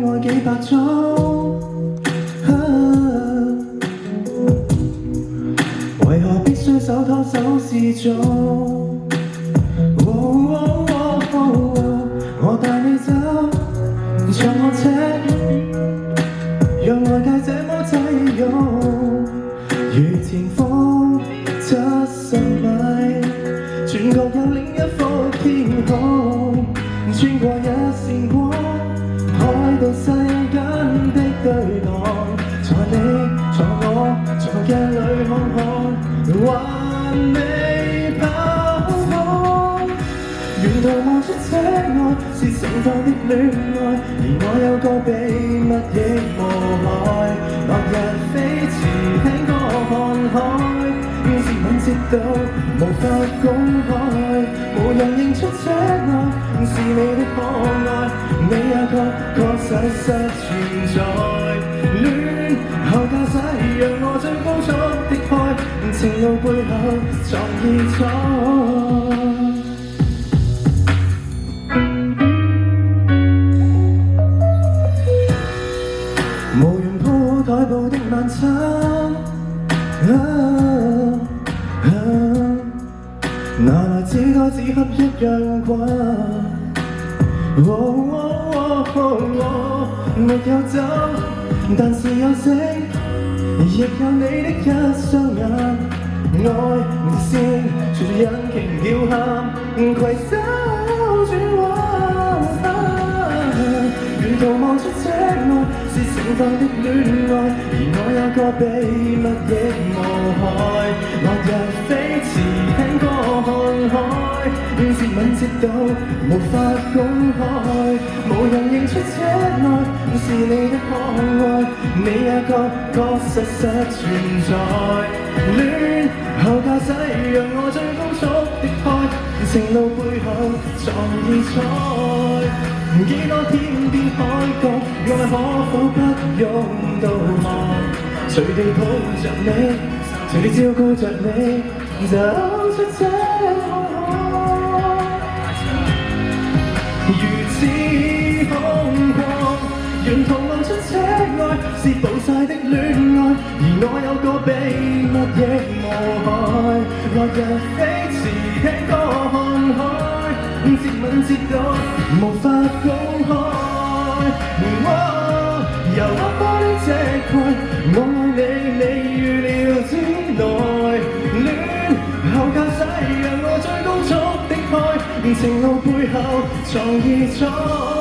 戀愛幾百種，為何必須手拖手示眾？我帶你走，像我車，讓外界這麼擠擁，如前方70米，轉角有另一幅天空，穿過一線光，海到世間的對岸，在你在我在鏡裏看看，還未跑過，沿途望出這愛是盛放的戀愛，而我有個秘密亦無害，落日飛馳聽歌看海，接吻接到無法公開，無人認出這愛是你的可愛，你也確實存在。戀後駕駛讓我最高速的開，情路背後藏意彩。無緣鋪台步的晚餐，哪來只多只合一樣慣？沒有酒，但是有聲，亦有你的一雙眼，愛是先隨着引擎叫喊，攜手轉彎。沿途望出這愛是盛放的戀愛，而我有個秘密亦無害，落日飛馳聽歌看海，接吻接到無法公開，無人認出這愛是你的可愛，你也確實存在。戀後駕駛讓我最高速的開，情路背後藏意彩。幾多天邊海角，愛可否不用導航？隨地抱着你，隨地照顧着你，走出這海海。如此空曠，沿途望出這愛是暴曬的戀愛，而我有個秘密亦無害，落日飛馳聽歌看海，接吻接到無法公開。由我玻璃這塊，我愛你，你預料之內。戀後駕駛讓我最高速的開，情路背後藏意彩。